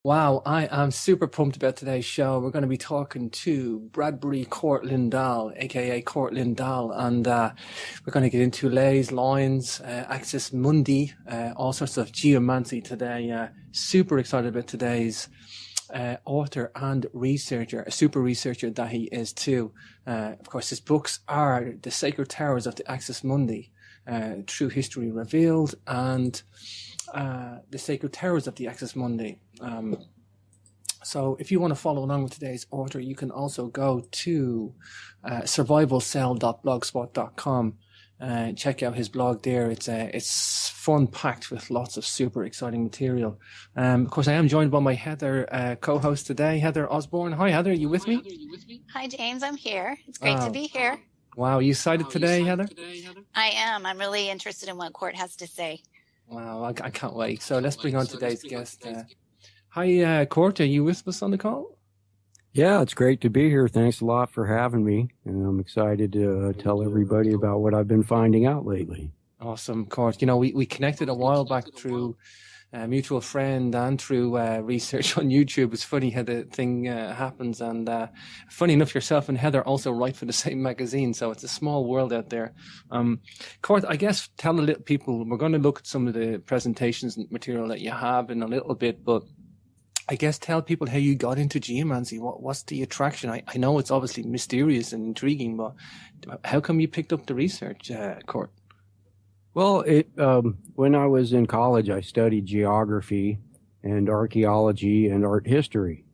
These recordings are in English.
Wow, I am super pumped about today's show. We're going to be talking to Bradbury Court Lindahl, aka Court Lindahl, and we're going to get into Ley's Lines, Axis Mundi, all sorts of geomancy today. Super excited about today's author and researcher, a super researcher that he is too. Of course, his books are The Sacred Towers of the Axis Mundi, True History Revealed, and The Sacred Towers of the Axis Mundi. So if you want to follow along with today's author, you can also go to survivalcell.blogspot.com and check out his blog there. It's fun packed with lots of super exciting material. Of course, I am joined by my Heather co-host today, Heather Osborne. Hi, Heather, are you with me? Hi, James. I'm here. It's great to be here. Wow, you excited today, Heather? I am. I'm really interested in what Court has to say. Wow, I can't wait. So let's bring on today's guest. Hi, Court, are you with us on the call? Yeah, it's great to be here. Thanks a lot for having me. And I'm excited to tell everybody about what I've been finding out lately. Awesome, Court. You know, we connected a while back through a mutual friend and through research on YouTube. It's funny how the thing happens. And funny enough, yourself and Heather also write for the same magazine. So it's a small world out there. Court, I guess tell the little people, we're going to look at some of the presentations and material that you have in a little bit, but I guess tell people how you got into geomancy. What's the attraction? I know it's obviously mysterious and intriguing, but how come you picked up the research, Court? Well, when I was in college, I studied geography and archaeology and art history.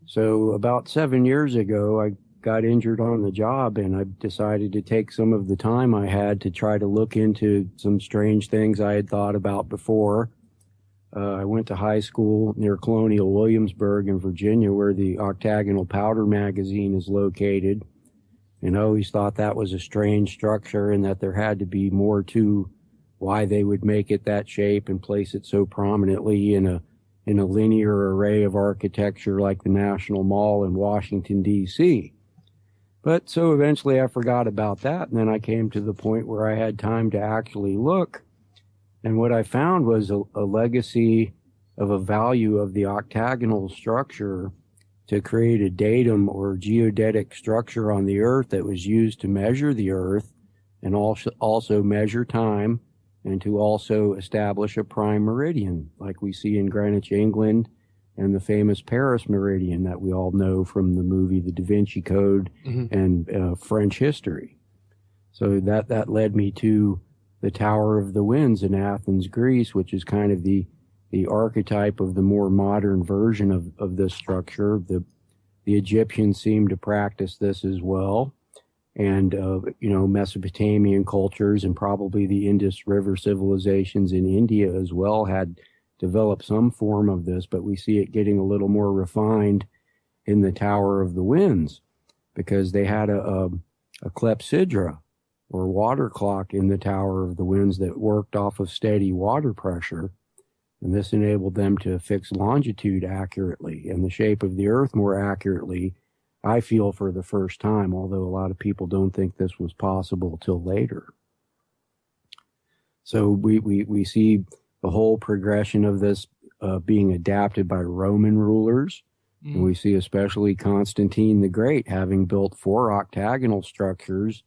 So about 7 years ago, I got injured on the job, and I decided to take some of the time I had to try to look into some strange things I had thought about before. I went to high school near Colonial Williamsburg in Virginia, where the Octagonal Powder magazine is located. And I always thought that was a strange structure and that there had to be more to why they would make it that shape and place it so prominently in a linear array of architecture like the National Mall in Washington, D.C. But so eventually I forgot about that, and then I came to the point where I had time to actually look. And what I found was a legacy of a value of the octagonal structure to create a datum or geodetic structure on the Earth that was used to measure the Earth and also measure time and to also establish a prime meridian, like we see in Greenwich, England, and the famous Paris meridian that we all know from the movie The Da Vinci Code and French history. So that led me to the Tower of the Winds in Athens, Greece, which is kind of the archetype of the more modern version of this structure. The Egyptians seem to practice this as well. And, Mesopotamian cultures and probably the Indus River civilizations in India as well had developed some form of this, but we see it getting a little more refined in the Tower of the Winds because they had a clepsydra, or water clock in the Tower of the Winds that worked off of steady water pressure. And this enabled them to fix longitude accurately and the shape of the Earth more accurately, I feel, for the first time, although a lot of people don't think this was possible till later. So we see the whole progression of this being adapted by Roman rulers. And we see especially Constantine the Great having built 4 octagonal structures.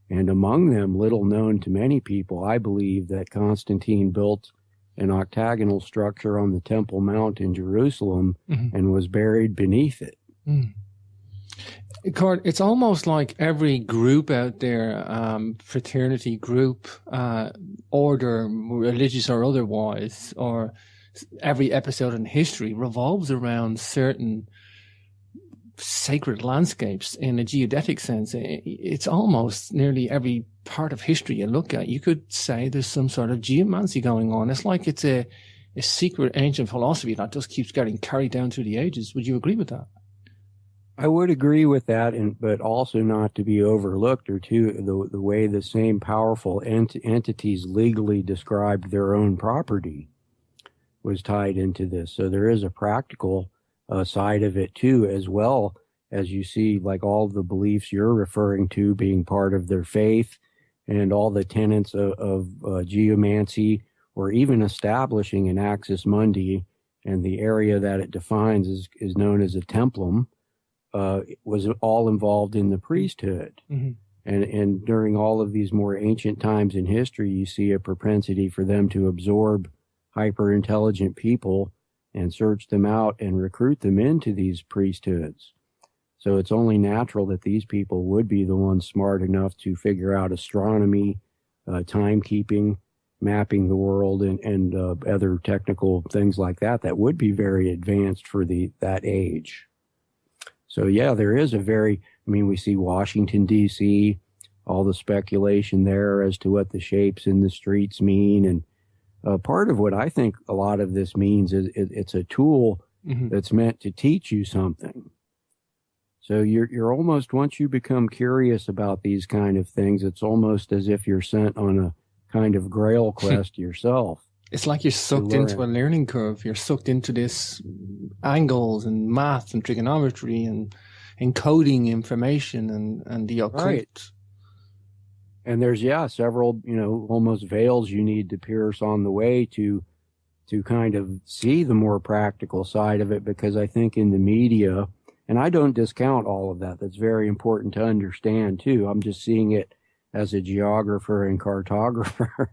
And among them, little known to many people, I believe that Constantine built an octagonal structure on the Temple Mount in Jerusalem and was buried beneath it. Cord, it's almost like every group out there, fraternity group, order, religious or otherwise, or every episode in history revolves around certain sacred landscapes in a geodetic sense. It's almost nearly every part of history you look at, you could say there's some sort of geomancy going on. It's like it's a secret ancient philosophy that just keeps getting carried down through the ages. Would you agree with that? I would agree with that, but also not to be overlooked, or the way the same powerful entities legally described their own property was tied into this. So there is a practical side of it too, as well as you see, like all the beliefs you're referring to being part of their faith and all the tenets of geomancy, or even establishing an axis mundi and the area that it defines is known as a templum, was all involved in the priesthood. Mm-hmm. And during all of these more ancient times in history, you see a propensity for them to absorb hyper intelligent people and search them out and recruit them into these priesthoods. So it's only natural that these people would be the ones smart enough to figure out astronomy, timekeeping, mapping the world, and other technical things like that would be very advanced for that age. So yeah, there is we see Washington, D.C., all the speculation there as to what the shapes in the streets mean. And part of what I think a lot of this means is it's a tool mm-hmm. that's meant to teach you something. So you're almost, once you become curious about these kind of things, it's almost as if you're sent on a kind of grail quest yourself. It's like you're sucked into a learning curve. You're sucked into this angles and math and trigonometry and encoding information and the occult. Right. And there's, several, almost veils you need to pierce on the way to kind of see the more practical side of it, because I think in the media, and I don't discount all of that. That's very important to understand too. I'm just seeing it as a geographer and cartographer.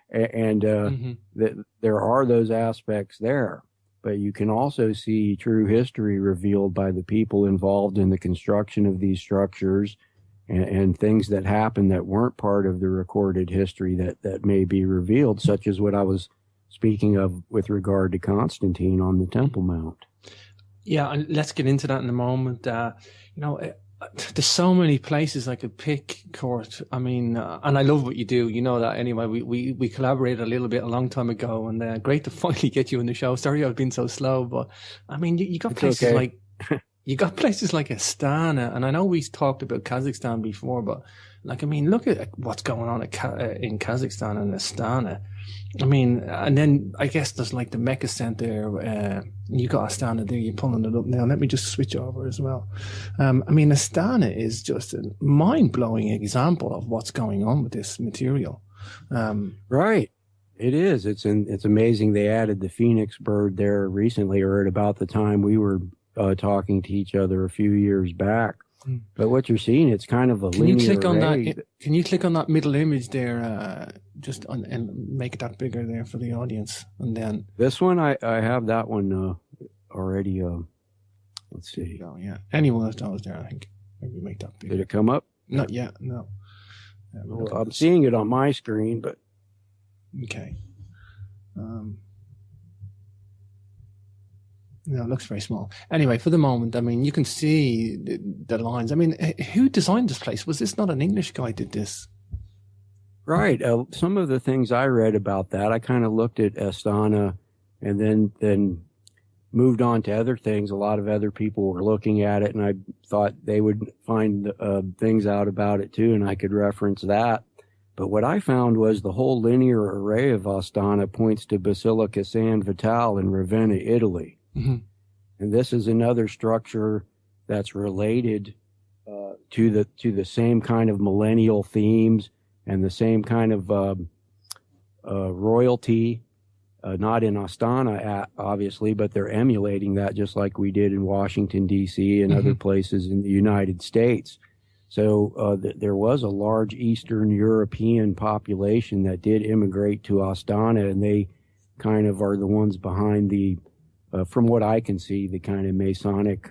And mm-hmm. there are those aspects there, but you can also see true history revealed by the people involved in the construction of these structures, and things that happened that weren't part of the recorded history that may be revealed, such as what I was speaking of with regard to Constantine on the Temple Mount. Yeah, and let's get into that in a moment. There's so many places I could pick, Court. I mean, and I love what you do. You know that anyway. We collaborated a little bit a long time ago, and great to finally get you in the show. Sorry I've been so slow, but I mean, you got places like you got places like Astana, and I know we talked about Kazakhstan before, but look at what's going on in Kazakhstan and Astana. I mean, and then I guess there's like the Mecca Center. You got Astana there. You're pulling it up now. Let me just switch over as well. Astana is just a mind-blowing example of what's going on with this material. Right. It is. It's amazing. They added the phoenix bird there recently, or at about the time we were talking to each other a few years back. But what you're seeing, it's kind of a linear array. Can you click on that middle image there, and make that bigger there for the audience? And then this one, I have that one already. Let's see. Oh yeah, any one of those there, I think. Maybe make that bigger. Did it come up? Not yet. No. Well, I'm seeing it on my screen, but okay. No, it looks very small. Anyway, for the moment, I mean, you can see the lines. I mean, who designed this place? Was this not an English guy did this? Right. Some of the things I read about that, I kind of looked at Astana and then moved on to other things. A lot of other people were looking at it, and I thought they would find things out about it too, and I could reference that. But what I found was the whole linear array of Astana points to Basilica San Vitale in Ravenna, Italy. Mm-hmm. And this is another structure that's related to the same kind of millennial themes and the same kind of royalty, not in Astana, obviously, but they're emulating that just like we did in Washington, D.C. and other places in the United States. So there was a large Eastern European population that did immigrate to Astana, and they kind of are the ones behind the from what I can see, the kind of Masonic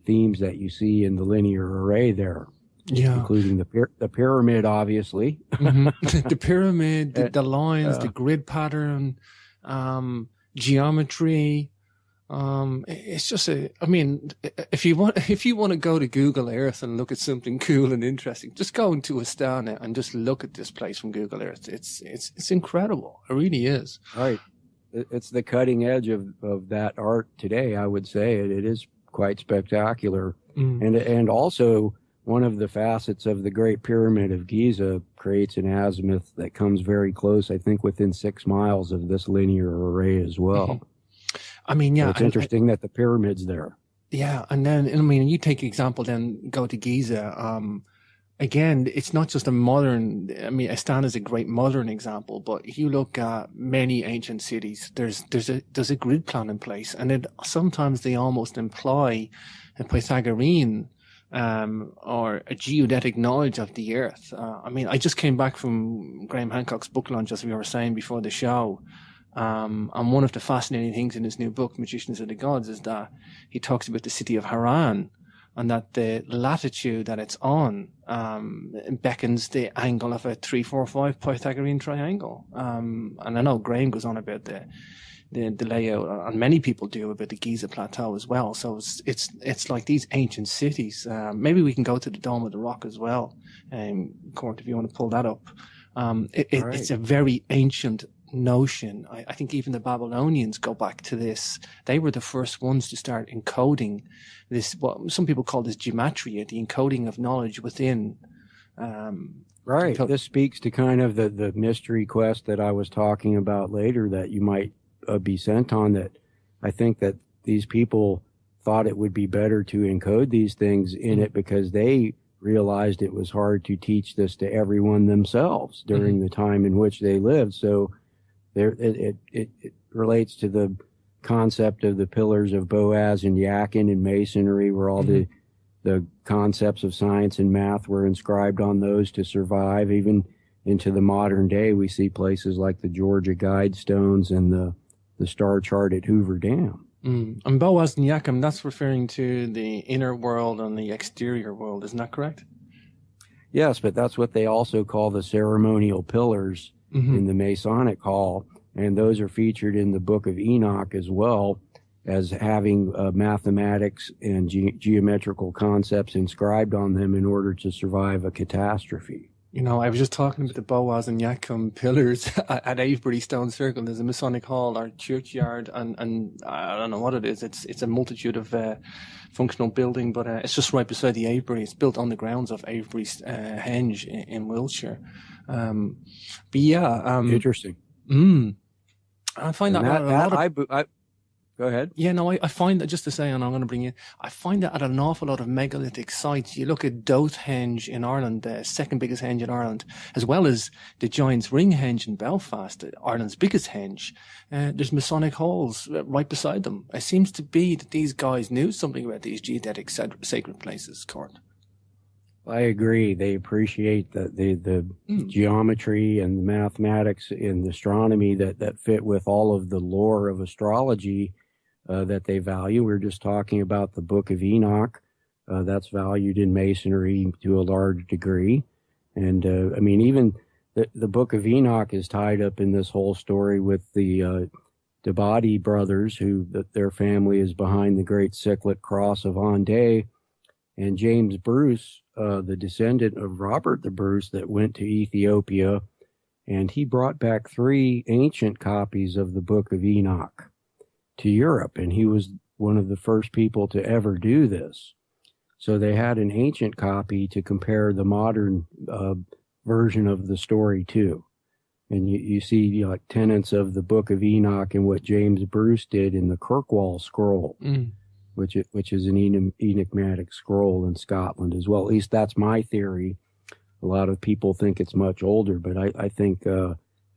themes that you see in the linear array there. Yeah. Including the pyramid, obviously. The pyramid, the lines, the grid pattern, geometry. It's just if you want to go to Google Earth and look at something cool and interesting, just go into Astana and just look at this place from Google Earth. It's incredible. It really is. Right. It's the cutting edge of that art today, I would say. It is quite spectacular. And also one of the facets of the Great Pyramid of Giza creates an azimuth that comes very close, I think within 6 miles of this linear array as well. I mean, yeah. So it's interesting that the pyramid's there. Yeah. And then, I mean, you take example, then go to Giza. again, it's not just a modern, I mean, Astana is a great modern example, but if you look at many ancient cities, there's a grid plan in place, and sometimes they almost imply a Pythagorean, or a geodetic knowledge of the earth. I mean, I just came back from Graham Hancock's book launch, as we were saying before the show. And one of the fascinating things in his new book, Magicians of the Gods, is that he talks about the city of Haran, and that the latitude that it's on beckons the angle of a 3-4-5 Pythagorean triangle. And I know Graham goes on about the layout, and many people do, about the Giza Plateau as well. So it's like these ancient cities. Maybe we can go to the Dome of the Rock as well, Court, if you want to pull that up. Right. It's a very ancient notion. I think even the Babylonians go back to this. They were the first ones to start encoding this, what some people call this gematria, the encoding of knowledge within. Right. This speaks to kind of the mystery quest that I was talking about later that you might be sent on, that I think that these people thought it would be better to encode these things in it because they realized it was hard to teach this to everyone themselves during the time in which they lived. So it relates to the concept of the pillars of Boaz and Yakin in masonry, where all the concepts of science and math were inscribed on those to survive. Even into the modern day, we see places like the Georgia Guidestones and the star chart at Hoover Dam. And Boaz and Yakin, that's referring to the inner world and the exterior world, isn't that correct? Yes, but that's what they also call the ceremonial pillars in the Masonic Hall, and those are featured in the Book of Enoch as well as having mathematics and geometrical concepts inscribed on them in order to survive a catastrophe. You know, I was just talking about the Boaz and Yakin pillars at Avebury Stone Circle. There's a Masonic Hall or churchyard, and I don't know what it is. It's a multitude of functional building, but it's just right beside the Avebury. It's built on the grounds of Avebury Henge in Wiltshire. But yeah, interesting. I find that go ahead. Yeah, no, I find that, just to say, and I'm going to bring in, I find that at an awful lot of megalithic sites. You look at Stonehenge in Ireland, the second biggest henge in Ireland, as well as the Giant's Ring henge in Belfast, Ireland's biggest henge. There's Masonic halls right beside them. It seems to be that these guys knew something about these geodetic sacred places, Court. I agree. They appreciate the geometry and the mathematics and astronomy that fit with all of the lore of astrology that they value. We're just talking about the Book of Enoch. That's valued in Masonry to a large degree. And I mean, even the Book of Enoch is tied up in this whole story with the Debati brothers, their family is behind the great Cyclic Cross of Andé. And James Bruce, the descendant of Robert the Bruce that went to Ethiopia, and he brought back 3 ancient copies of the Book of Enoch to Europe, and he was one of the first people to ever do this. So they had an ancient copy to compare the modern version of the story to. And you see like tenets of the Book of Enoch and what James Bruce did in the Kirkwall scroll. Which is an enigmatic scroll in Scotland as well. At least that's my theory. A lot of people think it's much older, but I think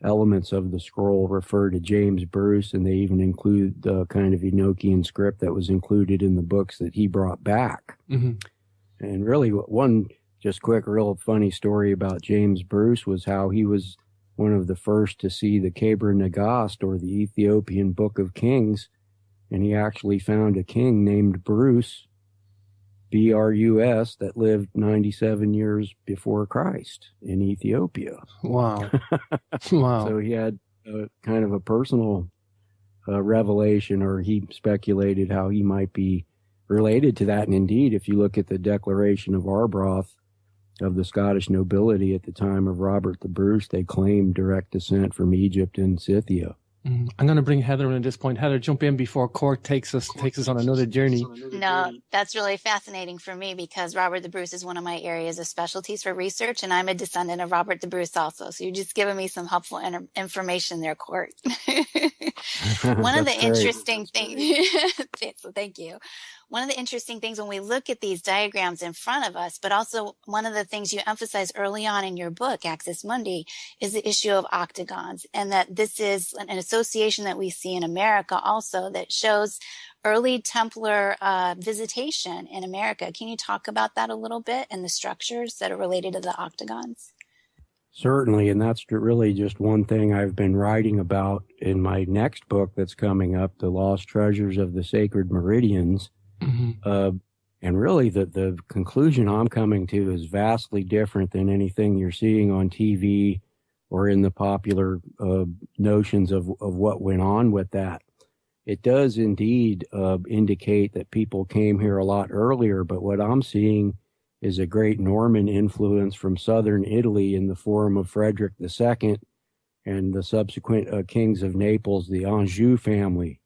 elements of the scroll refer to James Bruce, and they even include the kind of Enochian script that was included in the books that he brought back. And really, one just quick, real funny story about James Bruce was how he was one of the first to see the Keber Nagast, or the Ethiopian Book of Kings, and he actually found a king named Bruce, B-R-U-S, that lived 97 years before Christ in Ethiopia. Wow. Wow. So he had kind of a personal revelation, or he speculated how he might be related to that. And indeed, if you look at the Declaration of Arbroath of the Scottish nobility at the time of Robert the Bruce, they claimed direct descent from Egypt and Scythia. I'm going to bring Heather in at this point. Heather, jump in before Court takes us on another journey. No, that's really fascinating for me because Robert the Bruce is one of my areas of specialties for research, and I'm a descendant of Robert the Bruce also. So you're just giving me some helpful information there, Court. One of That's the great. interesting things, thank you. One of the interesting things when we look at these diagrams in front of us, but also one of the things you emphasize early on in your book, Axis Mundi, is the issue of octagons, and that this is an association that we see in America also that shows early Templar visitation in America. Can you talk about that a little bit and the structures that are related to the octagons? Certainly, and that's really just one thing I've been writing about in my next book that's coming up, The Lost Treasures of the Sacred Meridians. Mm-hmm. And really, the conclusion I'm coming to is vastly different than anything you're seeing on TV or in the popular notions of what went on with that. It does indeed indicate that people came here a lot earlier, but what I'm seeing is a great Norman influence from southern Italy in the form of Frederick II and the subsequent kings of Naples, the Anjou family.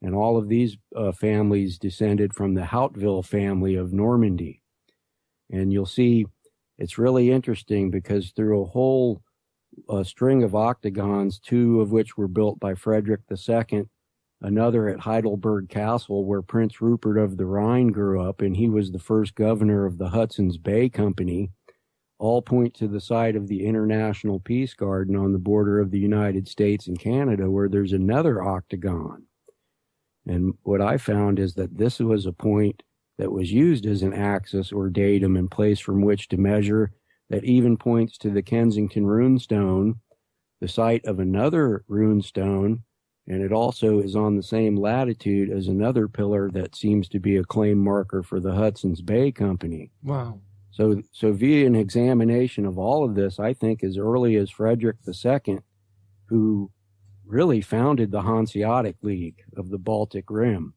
And all of these families descended from the Hauteville family of Normandy. And you'll see it's really interesting because through a whole string of octagons, two of which were built by Frederick II, another at Heidelberg Castle, where Prince Rupert of the Rhine grew up, and he was the first governor of the Hudson's Bay Company, all point to the site of the International Peace Garden on the border of the United States and Canada, where there's another octagon. And what I found is that this was a point that was used as an axis or datum and place from which to measure, that even points to the Kensington runestone, the site of another runestone, and it also is on the same latitude as another pillar that seems to be a claim marker for the Hudson's Bay Company. Wow. So via an examination of all of this, I think as early as Frederick II, who really founded the Hanseatic League of the Baltic Rim,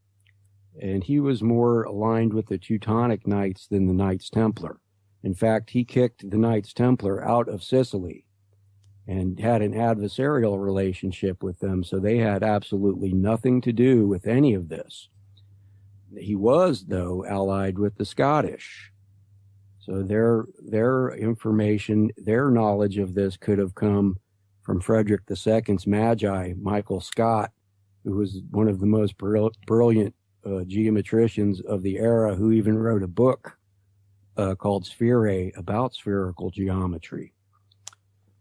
and he was more aligned with the Teutonic Knights than the Knights Templar. In fact, he kicked the Knights Templar out of Sicily and had an adversarial relationship with them, so they had absolutely nothing to do with any of this. He was, though, allied with the Scottish. So their information, their knowledge of this could have come from Frederick II's Magi, Michael Scott, who was one of the most brilliant geometricians of the era, who even wrote a book called Spherae about spherical geometry.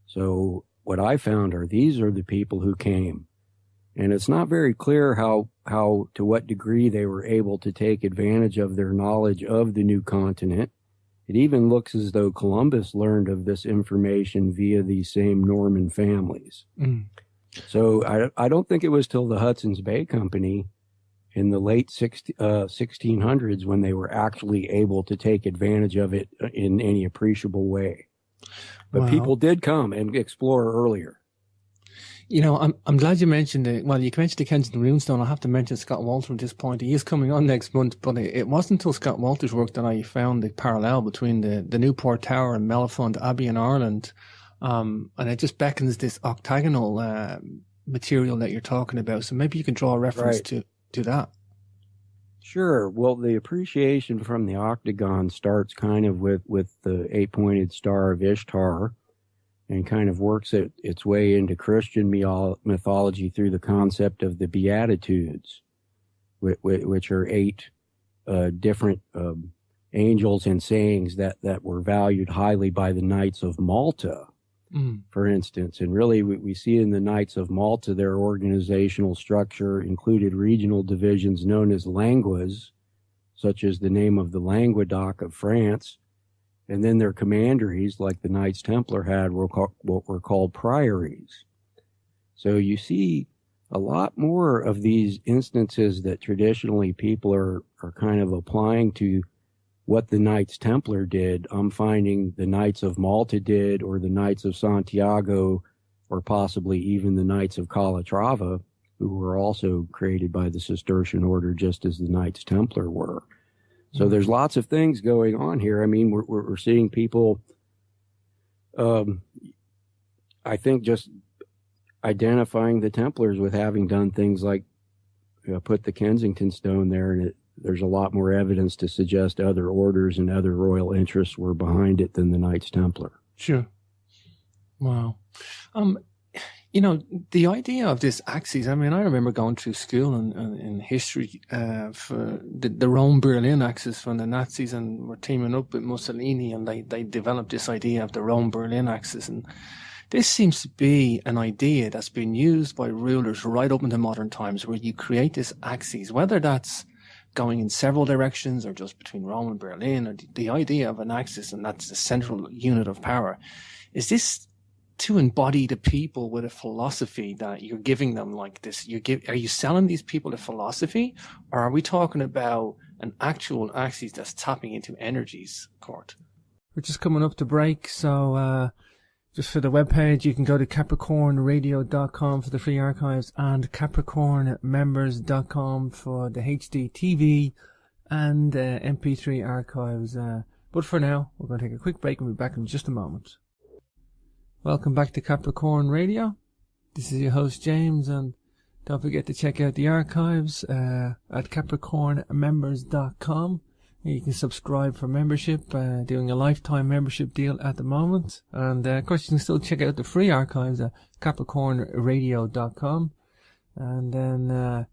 So what I found are these are the people who came. And it's not very clear how to what degree they were able to take advantage of their knowledge of the new continent. It even looks as though Columbus learned of this information via these same Norman families. Mm. So I don't think it was till the Hudson's Bay Company in the late 1600s when they were actually able to take advantage of it in any appreciable way. But people did come and explore earlier. You know, I'm glad you mentioned it. Well, you mentioned the Kensington Runestone. I'll have to mention Scott Walter at this point. He is coming on next month, but it wasn't until Scott Walter's work that I found the parallel between the Newport Tower and Mellifont Abbey in Ireland. And it just beckons this octagonal material that you're talking about. So maybe you can draw a reference to that. Sure. Well, the appreciation from the octagon starts kind of with the eight-pointed star of Ishtar and kind of works its way into Christian mythology through the concept of the Beatitudes, which are eight different angels and sayings that were valued highly by the Knights of Malta, for instance. And really, we see in the Knights of Malta, their organizational structure included regional divisions known as languas, such as the name of the Languedoc of France. And then their commanderies, like the Knights Templar had, were what were called priories. So you see a lot more of these instances that traditionally people are kind of applying to what the Knights Templar did. I'm finding the Knights of Malta did, or the Knights of Santiago, or possibly even the Knights of Calatrava, who were also created by the Cistercian order just as the Knights Templar were. So there's lots of things going on here. I mean, we're seeing people, I think, just identifying the Templars with having done things like put the Kensington stone there, and there's a lot more evidence to suggest other orders and other royal interests were behind it than the Knights Templar. Sure. Wow. You know, the idea of this axis, I mean, I remember going through school in history for the Rome-Berlin axis when the Nazis and were teaming up with Mussolini, and they developed this idea of the Rome-Berlin axis. And this seems to be an idea that's been used by rulers right up into modern times, where you create this axis, whether that's going in several directions or just between Rome and Berlin, or the idea of an axis, and that's the central unit of power. Is this to embody the people with a philosophy that you're giving them like this? Are you selling these people a philosophy, or are we talking about an actual axis that's tapping into energies, Court? We're just coming up to break, so just for the webpage, you can go to capricornradio.com for the free archives and capricornmembers.com for the HD TV and MP3 archives. But for now, we're going to take a quick break and we'll be back in just a moment. Welcome back to Capricorn Radio. This is your host James, and don't forget to check out the archives at capricornmembers.com. You can subscribe for membership, doing a lifetime membership deal at the moment. And of course you can still check out the free archives at capricornradio.com. And then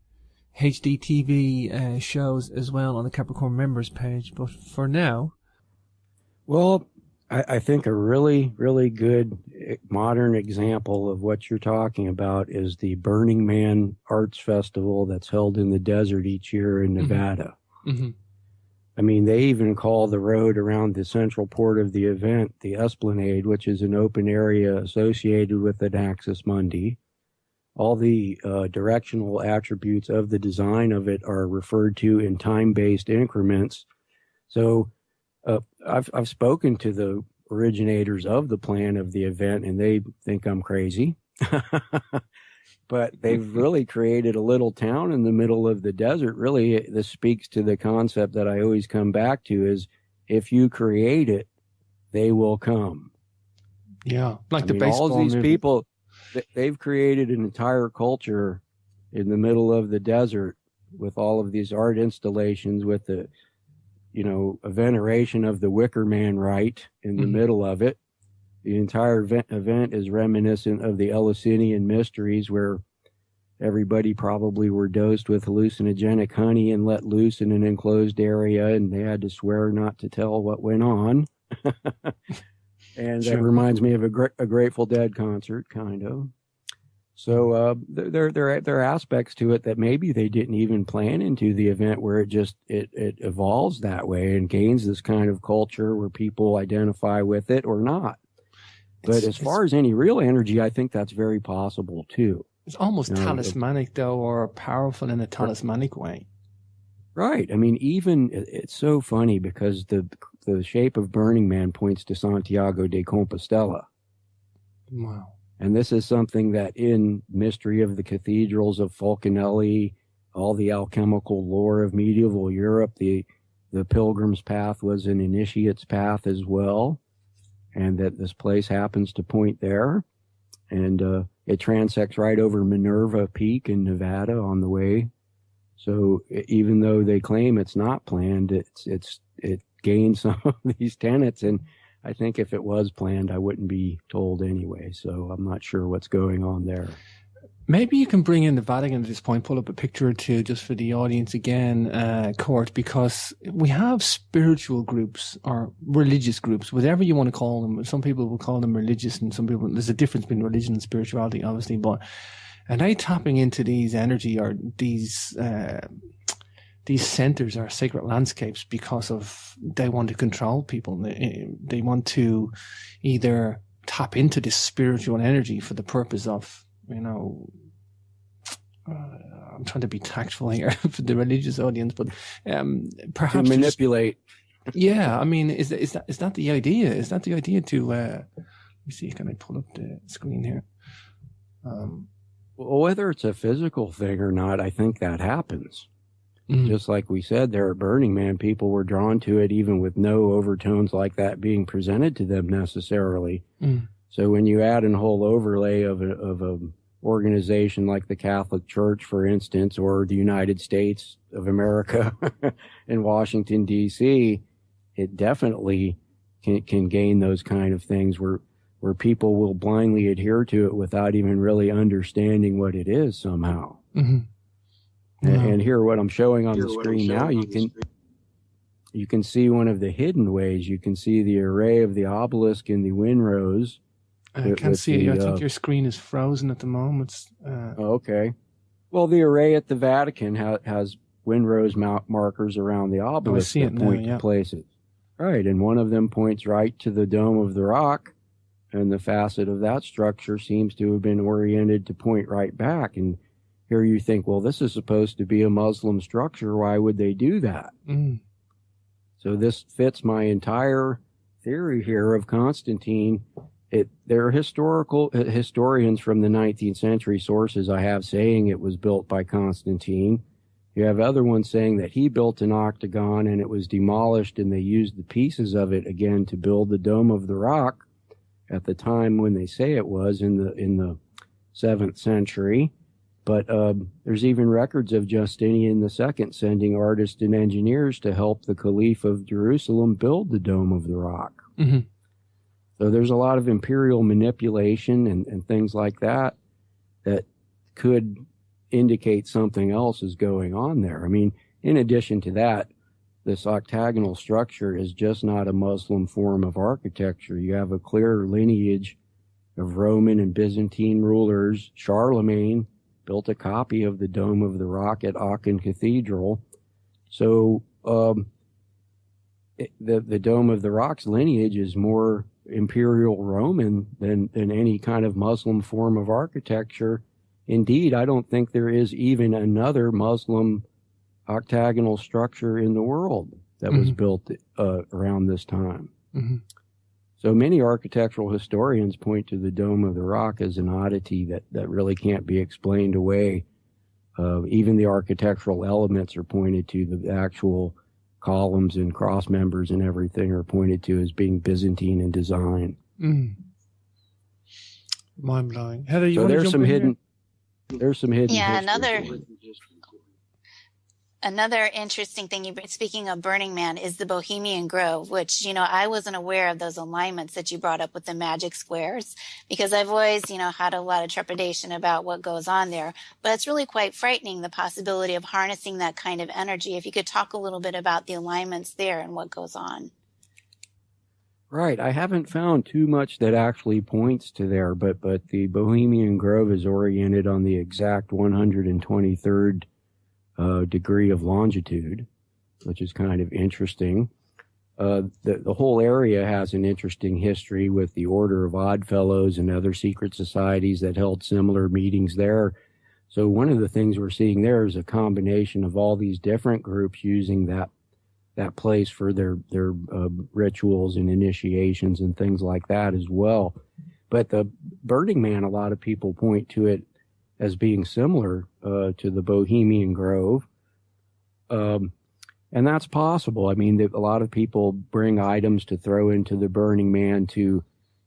HDTV shows as well on the Capricorn members page. But for now, well, I think a really, really good modern example of what you're talking about is the Burning Man Arts Festival that's held in the desert each year in Nevada. Mm-hmm. I mean, they even call the road around the central port of the event the Esplanade, which is an open area associated with an axis mundi. All the directional attributes of the design of it are referred to in time-based increments. So I've spoken to the originators of the plan of the event, and they think I'm crazy. But they've really created a little town in the middle of the desert. Really, this speaks to the concept that I always come back to is if you create it, they will come. Yeah, like the baseball all these movie. People, they've created an entire culture in the middle of the desert with all of these art installations with the a veneration of the Wicker Man rite in the middle of it. The entire event is reminiscent of the Eleusinian mysteries, where everybody probably were dosed with hallucinogenic honey and let loose in an enclosed area, and they had to swear not to tell what went on. And that reminds me of a Grateful Dead concert, kind of. So there are aspects to it that maybe they didn't even plan into the event, where it evolves that way and gains this kind of culture where people identify with it or not. But as far as any real energy, I think that's very possible too. It's almost talismanic, though, or powerful in a talismanic way. Right. I mean, even it's so funny because the shape of Burning Man points to Santiago de Compostela. Wow. And this is something that in Mystery of the Cathedrals of Fulcanelli, all the alchemical lore of medieval Europe, the Pilgrim's Path was an initiate's path as well, and that this place happens to point there. And it transects right over Minerva Peak in Nevada on the way. So even though they claim it's not planned, it gains some of these tenets, and I think if it was planned, I wouldn't be told anyway. So I'm not sure what's going on there. Maybe you can bring in the Vatican at this point, pull up a picture or two just for the audience again, Court, because we have spiritual groups or religious groups, whatever you want to call them. Some people will call them religious, and some people, there's a difference between religion and spirituality, obviously, but are they tapping into these energy or these centers or sacred landscapes because of they want to control people? They want to either tap into this spiritual energy for the purpose of, I'm trying to be tactful here for the religious audience, but perhaps to manipulate. Yeah, I mean, is that the idea? Is that the idea to? Let me see. Can I pull up the screen here? Well, whether it's a physical thing or not, I think that happens. Mm-hmm. Just like we said, there at Burning Man, people were drawn to it even with no overtones like that being presented to them necessarily. Mm. So when you add a whole overlay of a organization like the Catholic Church, for instance, or the United States of America in Washington, D.C., it definitely can gain those kind of things where where people will blindly adhere to it without even really understanding what it is somehow. Mm-hmm. And here, what I'm showing on the screen now, you can see one of the hidden ways. You can see the array of the obelisk in the windrows. I can't see it. I think your screen is frozen at the moment. Okay. Well, the array at the Vatican has windrows markers around the obelisk that point to places. Right, and one of them points right to the Dome of the Rock, and the facet of that structure seems to have been oriented to point right back. And here you think, well, this is supposed to be a Muslim structure. Why would they do that? Mm. So this fits my entire theory here of Constantine. There are historians from the 19th century sources I have saying it was built by Constantine. You have other ones saying that he built an octagon and it was demolished and they used the pieces of it again to build the Dome of the Rock at the time when they say it was in the 7th century. But there's even records of Justinian II sending artists and engineers to help the Caliph of Jerusalem build the Dome of the Rock. Mm-hmm. So there's a lot of imperial manipulation and things like that could indicate something else is going on there. I mean, in addition to that, this octagonal structure is just not a Muslim form of architecture. You have a clear lineage of Roman and Byzantine rulers. Charlemagne built a copy of the Dome of the Rock at Aachen Cathedral. So the Dome of the Rock's lineage is more imperial Roman than any kind of Muslim form of architecture. Indeed, I don't think there is even another Muslim octagonal structure in the world that was built around this time. Mm-hmm. So many architectural historians point to the Dome of the Rock as an oddity that really can't be explained away. Even the architectural elements are pointed to, the actual columns and cross members and everything are pointed to as being Byzantine in design. Mm. Mind blowing. Heather, you so want to there's jump some in hidden. here? There's some hidden. Yeah, history. Another interesting thing, speaking of Burning Man, is the Bohemian Grove, which, I wasn't aware of those alignments that you brought up with the magic squares, because I've always, had a lot of trepidation about what goes on there. But it's really quite frightening, the possibility of harnessing that kind of energy. If you could talk a little bit about the alignments there and what goes on. Right. I haven't found too much that actually points to there, but the Bohemian Grove is oriented on the exact 123rd degree of longitude, which is kind of interesting. The whole area has an interesting history with the Order of Oddfellows and other secret societies that held similar meetings there. So one of the things we're seeing there is a combination of all these different groups using that place for their rituals and initiations and things like that as well. But the Burning Man, a lot of people point to it as being similar to the Bohemian Grove. And that's possible. I mean, a lot of people bring items to throw into the Burning Man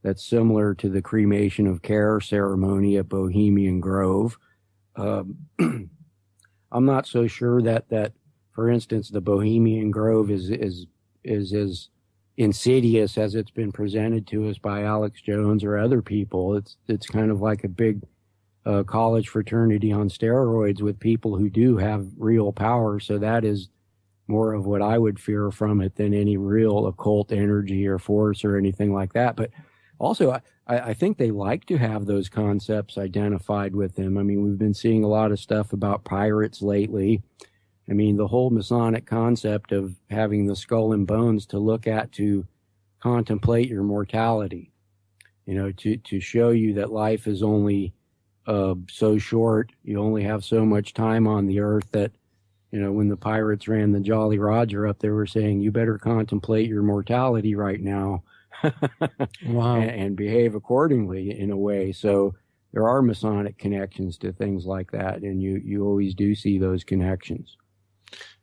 that's similar to the cremation of care ceremony at Bohemian Grove. I'm not so sure that for instance, the Bohemian Grove is as insidious as it's been presented to us by Alex Jones or other people. It's kind of like a big college fraternity on steroids with people who do have real power. So that is more of what I would fear from it than any real occult energy or force or anything like that. But also, I think they like to have those concepts identified with them. I mean, we've been seeing a lot of stuff about pirates lately. I mean, the whole Masonic concept of having the skull and bones to look at to contemplate your mortality, to show you that life is only so short. You only have so much time on the earth that, when the pirates ran the Jolly Roger up, they were saying, you better contemplate your mortality right now. Wow. and behave accordingly in a way. So there are Masonic connections to things like that. And you always do see those connections.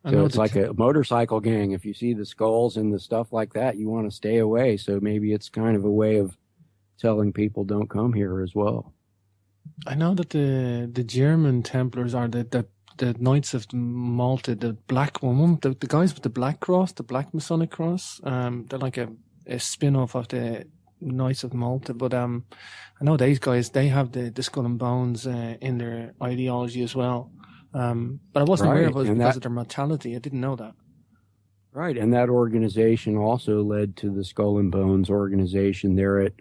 So it's like a motorcycle gang. If you see the skulls and the stuff like that, you want to stay away. So maybe it's kind of a way of telling people don't come here as well. I know that the German Templars are the Knights of Malta, the black one, the guys with the black cross, the black Masonic cross. They're like a spin-off of the Knights of Malta, but I know these guys, they have the skull and bones in their ideology as well. But I wasn't aware of it because of their mortality. I didn't know that. Right, and that organization also led to the Skull and Bones organization there at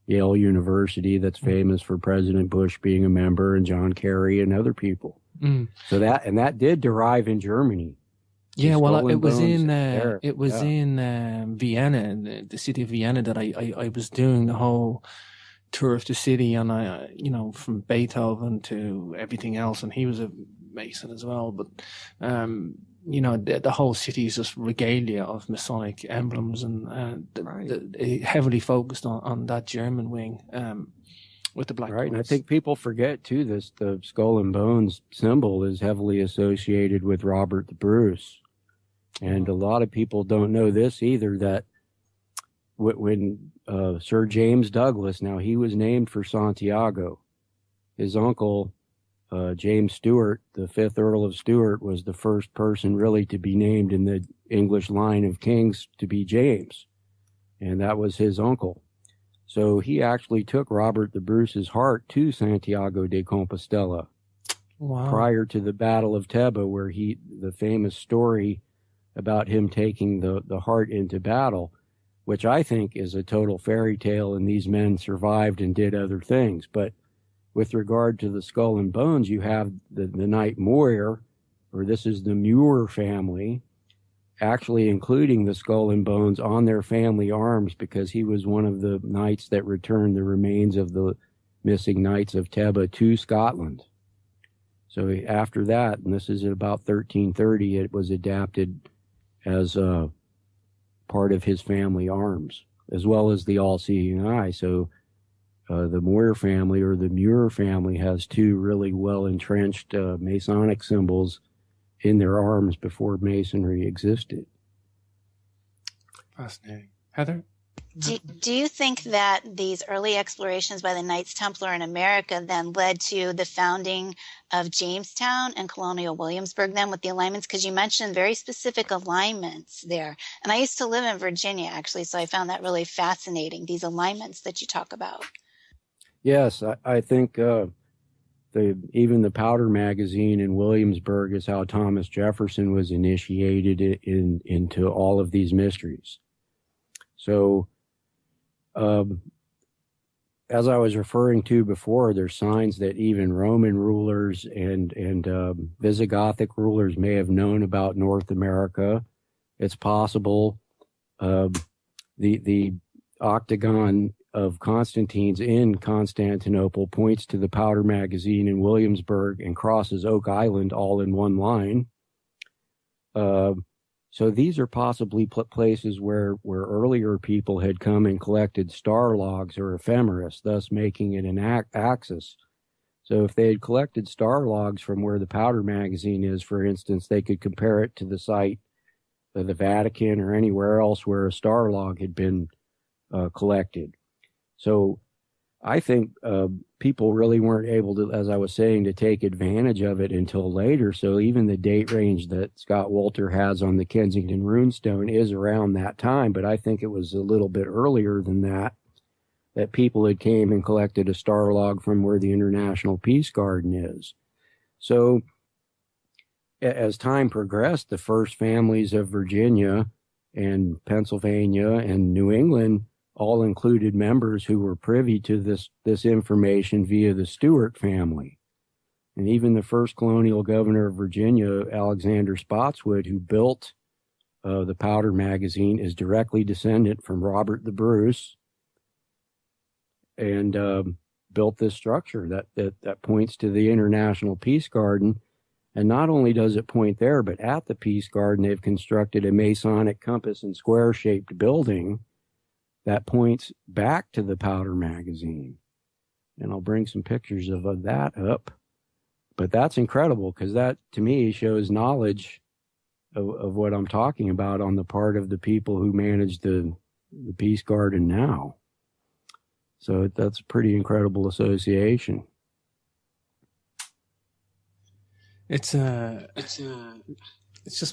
Yale University that's famous for President Bush being a member and John Kerry and other people. So that did derive in Germany. Yeah, well, it was in Vienna, the city of Vienna, that I was doing the whole tour of the city, and from Beethoven to everything else, and he was a Mason as well. But the whole city is just regalia of Masonic emblems, and heavily focused on that German wing with the black. Right, and I think people forget too the skull and bones symbol is heavily associated with Robert the Bruce, and a lot of people don't know this either, that when Sir James Douglas, now he was named for Santiago, his uncle James Stuart, the 5th Earl of Stuart, was the first person really to be named in the English line of kings to be James, and that was his uncle. So he actually took Robert the Bruce's heart to Santiago de Compostela prior to the Battle of Teba, where the famous story about him taking the heart into battle, which I think is a total fairy tale, and these men survived and did other things. But with regard to the skull and bones, you have the Knight Moir, or this is the Muir family, actually including the skull and bones on their family arms, because he was one of the knights that returned the remains of the missing knights of Teba to Scotland. So after that, and this is at about 1330, it was adapted as a part of his family arms, as well as the all-seeing eye. So the Moir family, or the Muir family, has two really well-entrenched Masonic symbols in their arms before Masonry existed. Fascinating. Heather? Do you think that these early explorations by the Knights Templar in America then led to the founding of Jamestown and colonial Williamsburg then with the alignments? Because you mentioned very specific alignments there. And I used to live in Virginia, actually, so I found that really fascinating, these alignments that you talk about. Yes, I think even the powder magazine in Williamsburg is how Thomas Jefferson was initiated into all of these mysteries. So, as I was referring to before, there's signs that even Roman rulers and Visigothic rulers may have known about North America. It's possible the octagon of Constantine's in Constantinople points to the powder magazine in Williamsburg and crosses Oak Island all in one line. So these are possibly places where earlier people had come and collected star logs or ephemeris, thus making it an axis. So if they had collected star logs from where the powder magazine is, for instance, they could compare it to the site of the Vatican or anywhere else where a star log had been collected. So I think people really weren't able to, as I was saying, to take advantage of it until later. So even the date range that Scott Wolter has on the Kensington runestone is around that time, but I think it was a little bit earlier than that people had came and collected a star log from where the International Peace Garden is. So as time progressed, the first families of Virginia and Pennsylvania and New England all included members who were privy to this information via the Stuart family. And even the first colonial governor of Virginia, Alexander Spotswood, who built the powder magazine, is directly descendant from Robert the Bruce, and built this structure that points to the International Peace Garden. And not only does it point there, but at the Peace Garden, they've constructed a Masonic compass and square-shaped building that points back to the powder magazine. And I'll bring some pictures of that up. But that's incredible, because that, to me, shows knowledge of what I'm talking about on the part of the people who manage the Peace Garden now. So that's a pretty incredible association. It's just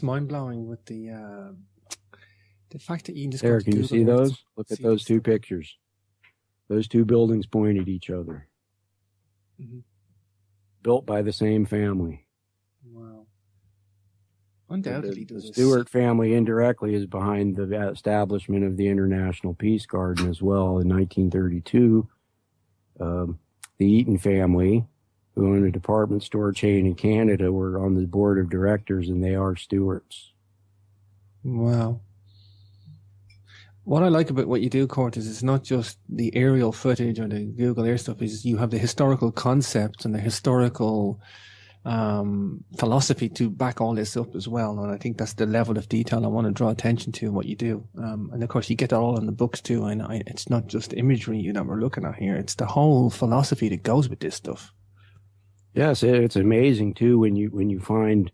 mind-blowing with the The fact that you can just There, go to can you Google see Earth those? Look at those two pictures. Those two buildings point at each other. Mm-hmm. Built by the same family. Wow. Undoubtedly, The Stewart family indirectly is behind the establishment of the International Peace Garden as well in 1932. The Eaton family, who owned a department store chain in Canada, were on the board of directors, and they are Stewarts. Wow. What I like about what you do, Court, is it's not just the aerial footage or the Google Earth stuff, is you have the historical concepts and the historical philosophy to back all this up as well. And I think that's the level of detail I want to draw attention to in what you do. And of course, you get that all in the books too. And it's not just imagery that we're looking at here. It's the whole philosophy that goes with this stuff. Yes, it's amazing too when you find,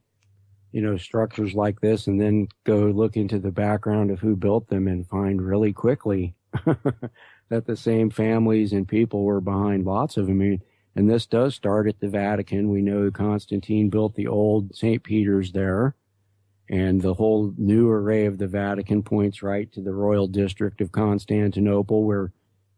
structures like this and then go look into the background of who built them and find really quickly that the same families and people were behind lots of them. I mean, and this does start at the Vatican. We know Constantine built the old St. Peter's there, and the whole new array of the Vatican points right to the royal district of Constantinople, where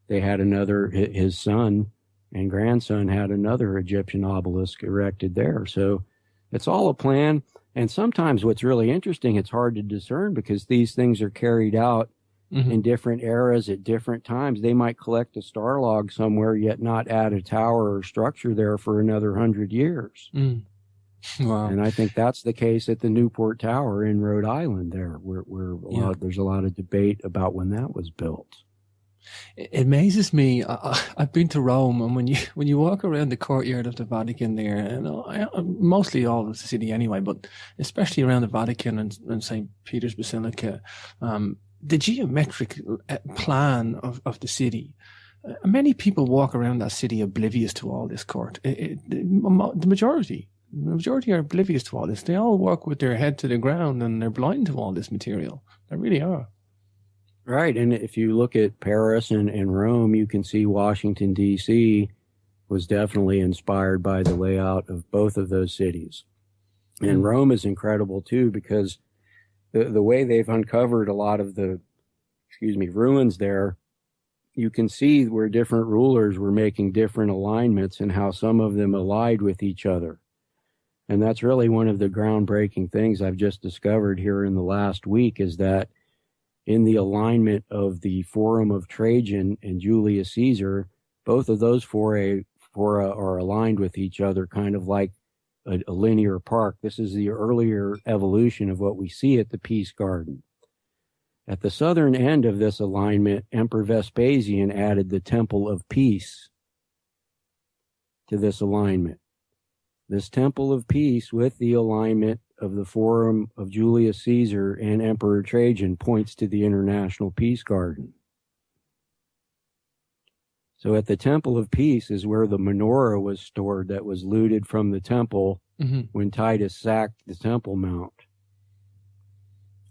they had his son and grandson had another Egyptian obelisk erected there. So it's all a plan. And sometimes what's really interesting, it's hard to discern because these things are carried out in different eras at different times. They might collect a star log somewhere, yet not add a tower or structure there for another 100 years. Wow. And I think that's the case at the Newport Tower in Rhode Island there, where there's a lot of debate about when that was built. It amazes me. I've been to Rome, and when you walk around the courtyard of the Vatican there, and mostly all of the city anyway, but especially around the Vatican and St. Peter's Basilica, the geometric plan of the city. Many people walk around that city oblivious to all this, Court. The majority are oblivious to all this. They all walk with their head to the ground and they're blind to all this material. They really are. Right. And if you look at Paris and Rome, you can see Washington, D.C. was definitely inspired by the layout of both of those cities. And Rome is incredible, too, because the way they've uncovered a lot of the, ruins there, you can see where different rulers were making different alignments and how some of them allied with each other. And that's really one of the groundbreaking things I've just discovered here in the last week is that in the alignment of the Forum of Trajan and Julius Caesar, both of those fora are aligned with each other, kind of like a linear park. This is the earlier evolution of what we see at the Peace Garden. At the southern end of this alignment, Emperor Vespasian added the Temple of Peace to this alignment. This Temple of Peace with the alignment of the Forum of Julius Caesar and Emperor Trajan points to the International Peace Garden. So at the Temple of Peace is where the menorah was stored that was looted from the temple when Titus sacked the Temple Mount.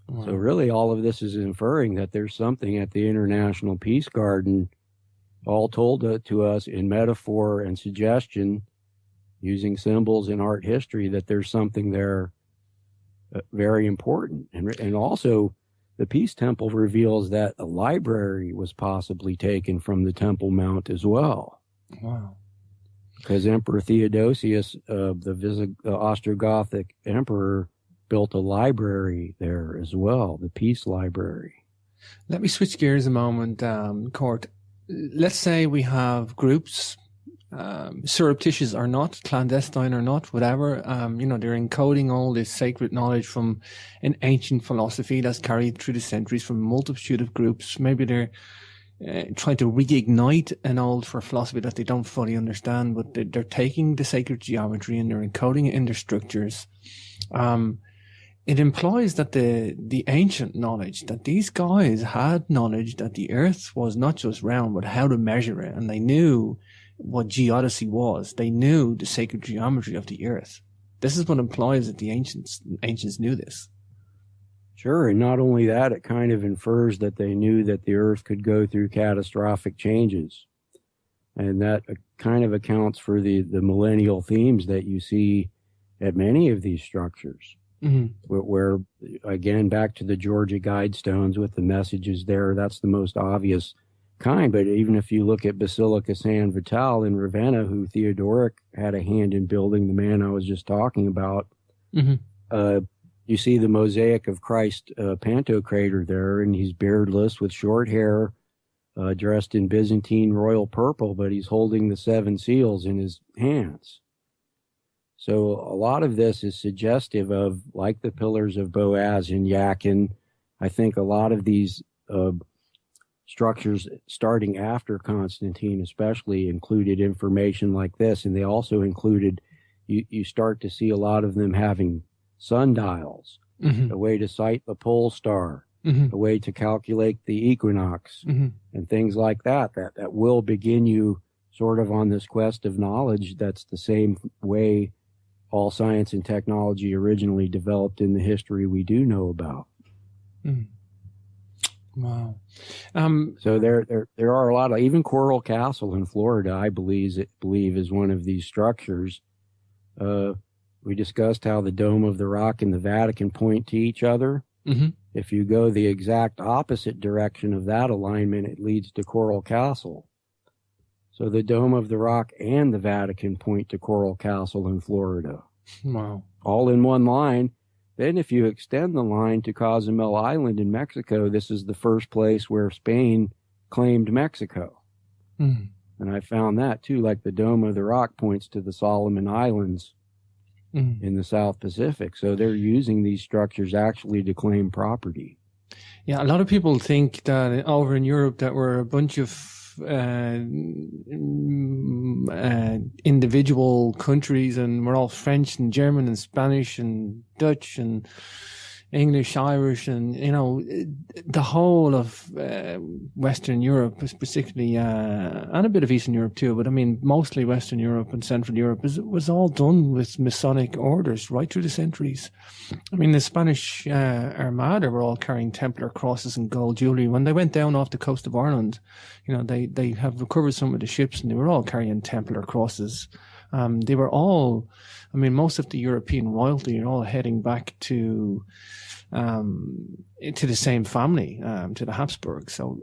Wow. So really all of this is inferring that there's something at the International Peace Garden, all told to us in metaphor and suggestion, using symbols in art history, that there's something there very important. And also the Peace Temple reveals that a library was possibly taken from the Temple Mount as well. Wow. Because Emperor Theodosius, the Ostrogothic emperor, built a library there as well, the Peace Library. Let me switch gears a moment, Court. Let's say we have groups, surreptitious or not, clandestine or not, whatever, they're encoding all this sacred knowledge from an ancient philosophy that's carried through the centuries from a multitude of groups. Maybe they're trying to reignite an old philosophy that they don't fully understand, but they're taking the sacred geometry and they're encoding it in their structures. It implies that the ancient knowledge, that these guys had knowledge that the earth was not just round, but how to measure it. And they knew what geodesy was. They knew the sacred geometry of the earth. This is what implies that the ancients knew this. Sure, and not only that, it kind of infers that they knew that the earth could go through catastrophic changes. And that kind of accounts for the millennial themes that you see at many of these structures. where, again, back to the Georgia Guidestones with the messages there, that's the most obvious kind. But even if you look at Basilica San Vital in Ravenna, who Theodoric had a hand in building, the man I was just talking about, you see the mosaic of Christ Pantocrator there, and he's beardless with short hair, dressed in Byzantine royal purple, but he's holding the 7 seals in his hands. So a lot of this is suggestive of, like the Pillars of Boaz in Yakin, I think a lot of these structures starting after Constantine especially included information like this, and they also included, you start to see a lot of them having sundials, a way to sight the pole star, a way to calculate the equinox, and things like that will begin you sort of on this quest of knowledge. That's the same way all science and technology originally developed in the history we do know about. Wow. So there are a lot of, even Coral Castle in Florida, I believe is one of these structures. We discussed how the Dome of the Rock and the Vatican point to each other. If you go the exact opposite direction of that alignment, it leads to Coral Castle. So the Dome of the Rock and the Vatican point to Coral Castle in Florida. Wow. All in one line. Then if you extend the line to Cozumel Island in Mexico, this is the first place where Spain claimed Mexico. And I found that too, like the Dome of the Rock points to the Solomon Islands in the South Pacific. So they're using these structures actually to claim property. Yeah, a lot of people think that over in Europe that we're a bunch of individual countries, and we're all French and German and Spanish and Dutch and English, Irish, and the whole of Western Europe, particularly, and a bit of Eastern Europe too. But I mean, mostly Western Europe and Central Europe was all done with Masonic orders right through the centuries. I mean, the Spanish Armada were all carrying Templar crosses and gold jewelry. When they went down off the coast of Ireland, they have recovered some of the ships, and they were all carrying Templar crosses. They were all, I mean, most of the European royalty are all heading back to the same family, to the Habsburgs. So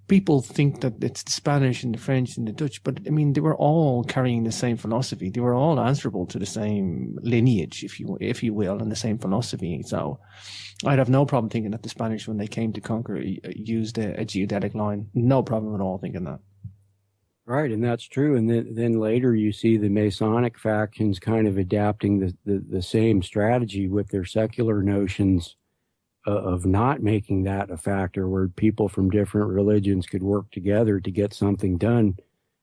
people think that it's the Spanish and the French and the Dutch, but I mean, they were all carrying the same philosophy. They were all answerable to the same lineage, if you will, and the same philosophy. So I'd have no problem thinking that the Spanish, when they came to conquer, used a geodetic line. No problem at all thinking that. Right, and that's true. And then later you see the Masonic factions kind of adapting the same strategy with their secular notions of not making that a factor, where people from different religions could work together to get something done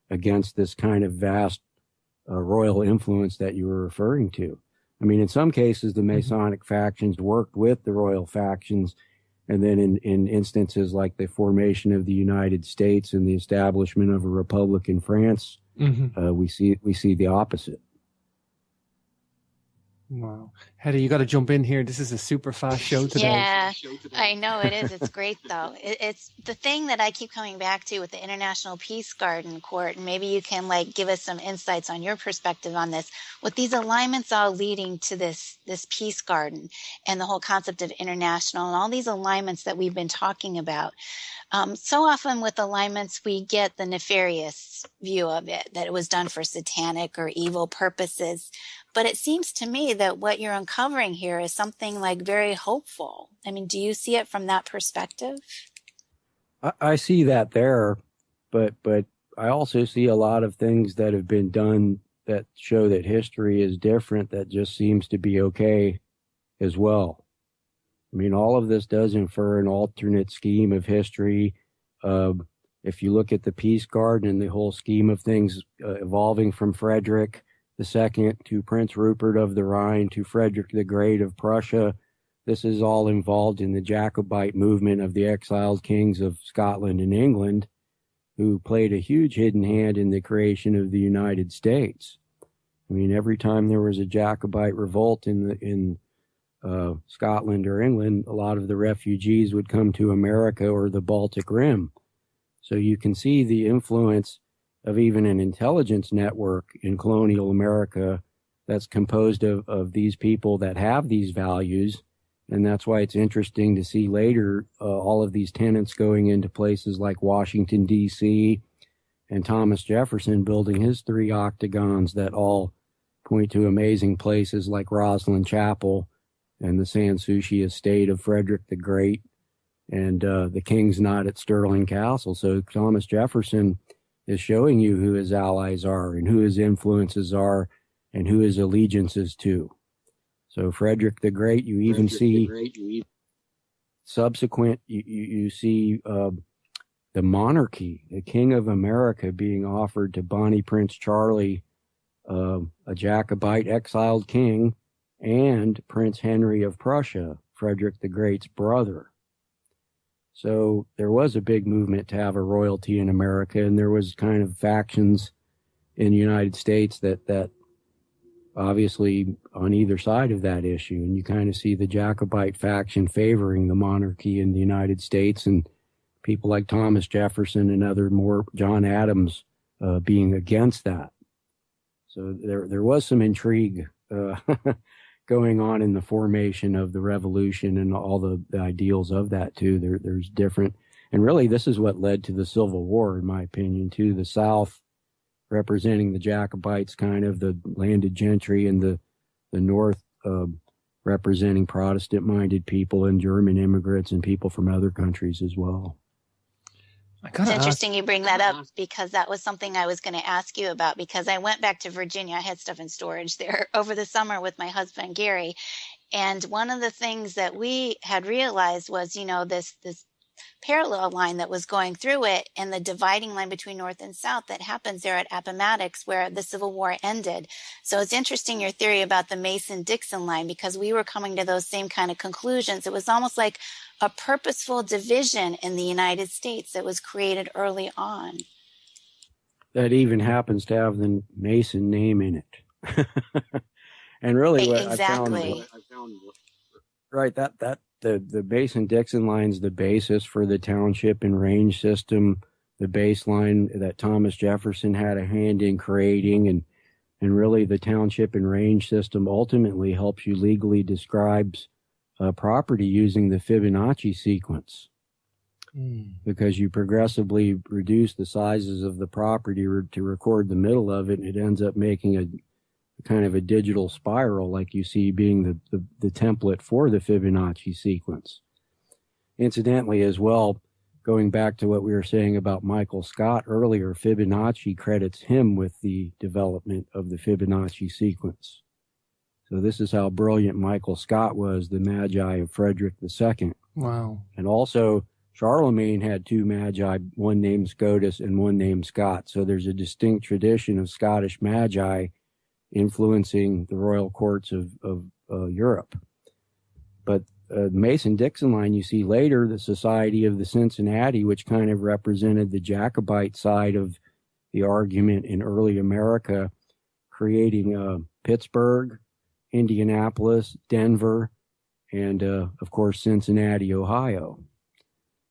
against this kind of vast royal influence that you were referring to. I mean, in some cases, the Masonic factions worked with the royal factions. And then in instances like the formation of the United States and the establishment of a republic in France, we see the opposite. Wow. Hetty, you got to jump in here. This is a super fast show today. Yeah, I know it is. It's great, though. It's the thing that I keep coming back to with the International Peace Garden Court, and maybe you can give us some insights on your perspective on this. With these alignments all leading to this peace garden and the whole concept of international and all these alignments that we've been talking about. So often with alignments, we get the nefarious view of it, that it was done for satanic or evil purposes. But it seems to me that what you're uncovering here is something very hopeful. I mean, do you see it from that perspective? I see that there, but I also see a lot of things that have been done that show that history is different, that just seems to be okay as well. I mean, all of this does infer an alternate scheme of history. If you look at the Peace Garden and the whole scheme of things evolving from Frederick II to Prince Rupert of the Rhine to Frederick the Great of Prussia, this is all involved in the Jacobite movement of the exiled kings of Scotland and England, who played a huge hidden hand in the creation of the United States. I mean, every time there was a Jacobite revolt in Scotland or England, a lot of the refugees would come to America or the Baltic Rim. So you can see the influence of even an intelligence network in colonial America that's composed of these people that have these values. And that's why it's interesting to see later all of these tenants going into places like Washington, D.C., and Thomas Jefferson building his 3 octagons that all point to amazing places like Roslyn Chapel and the Sans Souci estate of Frederick the Great and the King's Knot at Stirling Castle. So Thomas Jefferson is showing you who his allies are and who his influences are and who his allegiances to. So Frederick the Great, you even see subsequent, you see the monarchy, the King of America being offered to Bonnie Prince Charlie, a Jacobite exiled king, and Prince Henry of Prussia, Frederick the Great's brother. So there was a big movement to have a royalty in America, and there was kind of factions in the United States that obviously on either side of that issue. And you kind of see the Jacobite faction favoring the monarchy in the United States, and people like Thomas Jefferson and John Adams being against that. So there was some intrigue going on in the formation of the revolution and all the ideals of that too. There's different, and really this is what led to the Civil War, in my opinion, too. The South representing the Jacobites, kind of the landed gentry, and the North representing Protestant-minded people and German immigrants and people from other countries as well. It's interesting you bring that up, because that was something I was going to ask you about, because I went back to Virginia. I had stuff in storage there over the summer with my husband, Gary. And one of the things that we had realized was, this parallel line that was going through it, and the dividing line between North and South that happens there at Appomattox, where the Civil War ended. So it's interesting, your theory about the Mason-Dixon line, because we were coming to those same kind of conclusions. It was almost like a purposeful division in the United States that was created early on. That even happens to have the Mason name in it. And really what exactly. I found right, that the Mason-Dixon line's the basis for the township and range system, the baseline that Thomas Jefferson had a hand in creating, and really the township and range system ultimately helps you legally describes property using the Fibonacci sequence, because you progressively reduce the sizes of the property to record the middle of it, and it ends up making a kind of a digital spiral, like you see being the template for the Fibonacci sequence. Incidentally, as well, going back to what we were saying about Michael Scott earlier, Fibonacci credits him with the development of the Fibonacci sequence. So this is how brilliant Michael Scott was, the Magi of Frederick II. Wow. And also, Charlemagne had 2 Magi, one named Scotus and one named Scott. So there's a distinct tradition of Scottish Magi influencing the royal courts of Europe. But Mason-Dixon line, you see later, the Society of the Cincinnati, which kind of represented the Jacobite side of the argument in early America, creating Pittsburgh, Indianapolis, Denver, and of course Cincinnati, Ohio.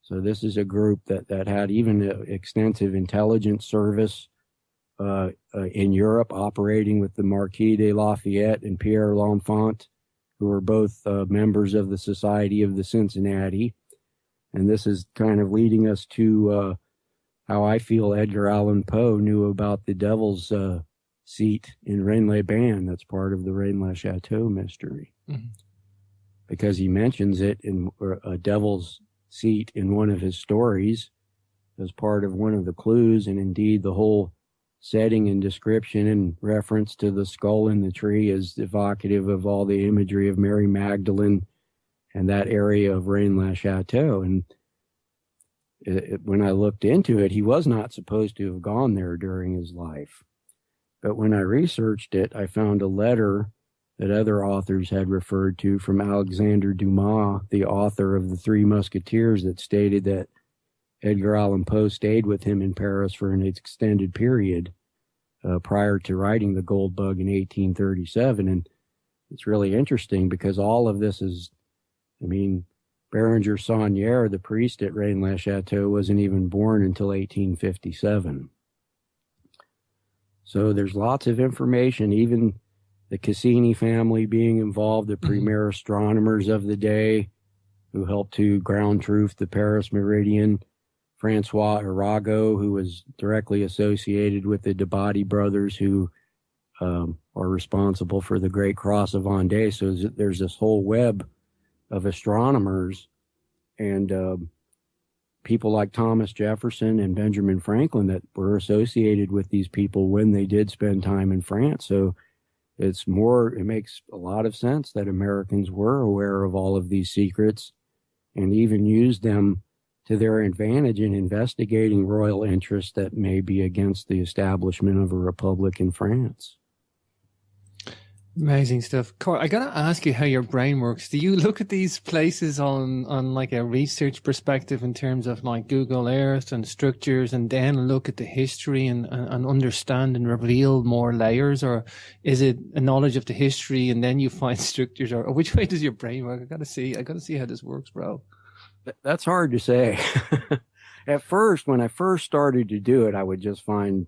So this is a group that had even extensive intelligence service in Europe, operating with the Marquis de Lafayette and Pierre L'Enfant, who were both members of the Society of the Cincinnati. And this is kind of leading us to how I feel Edgar Allan Poe knew about the Devil's seat in Rennes-les-Bains. That's part of the Rennes-le-Chateau mystery. Mm-hmm. Because he mentions it in a devil's seat in one of his stories as part of one of the clues, and indeed the whole setting and description and reference to the skull in the tree is evocative of all the imagery of Mary Magdalene and that area of Rennes-le-Chateau. And when I looked into it, he was not supposed to have gone there during his life. But when I researched it, I found a letter that other authors had referred to from Alexander Dumas, the author of The Three Musketeers, that stated that Edgar Allan Poe stayed with him in Paris for an extended period prior to writing The Gold Bug in 1837. And it's really interesting because all of this is, Berenger Saunière, the priest at Rennes-le-Chateau, wasn't even born until 1857. So there's lots of information, even the Cassini family being involved, the premier astronomers of the day who helped to ground truth the Paris meridian, Francois Arago, who was directly associated with the Debati brothers, who are responsible for the Great Cross of Vendée. So there's this whole web of astronomers and people like Thomas Jefferson and Benjamin Franklin that were associated with these people when they did spend time in France. So it makes a lot of sense that Americans were aware of all of these secrets and even used them to their advantage in investigating royal interests that may be against the establishment of a republic in France. Amazing stuff. Cor, I gotta ask you how your brain works. Do you look at these places on like a research perspective in terms of like Google Earth and structures, and then look at the history and understand and reveal more layers? Or is it a knowledge of the history and then you find structures? Or which way does your brain work? I gotta see how this works, bro. That's hard to say. At first, when I first started to do it, I would just find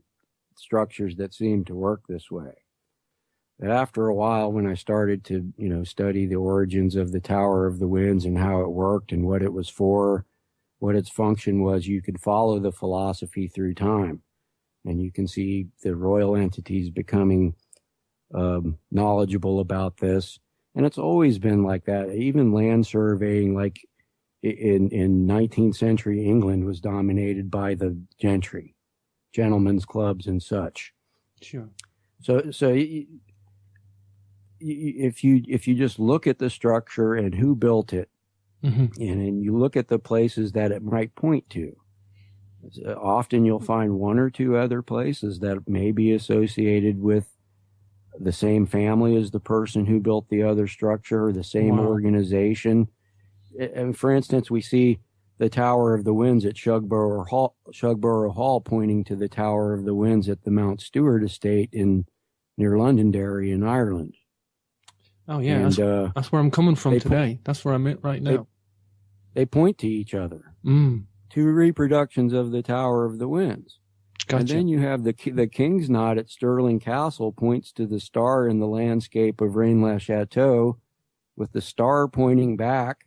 structures that seemed to work this way. But after a while, when I started to, study the origins of the Tower of the Winds and how it worked and what it was for, what its function was, you could follow the philosophy through time. And you can see the royal entities becoming knowledgeable about this. And it's always been like that. Even land surveying, like in 19th century England, was dominated by the gentry, gentlemen's clubs and such. Sure. So if you just look at the structure and who built it, and you look at the places that it might point to, often you'll find one or two other places that may be associated with the same family as the person who built the other structure, or the same organization. And for instance, we see the Tower of the Winds at Shugborough Hall pointing to the Tower of the Winds at the Mount Stewart estate near Londonderry in Ireland. Oh yeah, and, that's where I'm coming from today. That's where I'm at right now. They point to each other. Two reproductions of the Tower of the Winds. Gotcha. And then you have the King's Knot at Stirling Castle points to the star in the landscape of Rennes-le-Château, with the star pointing back,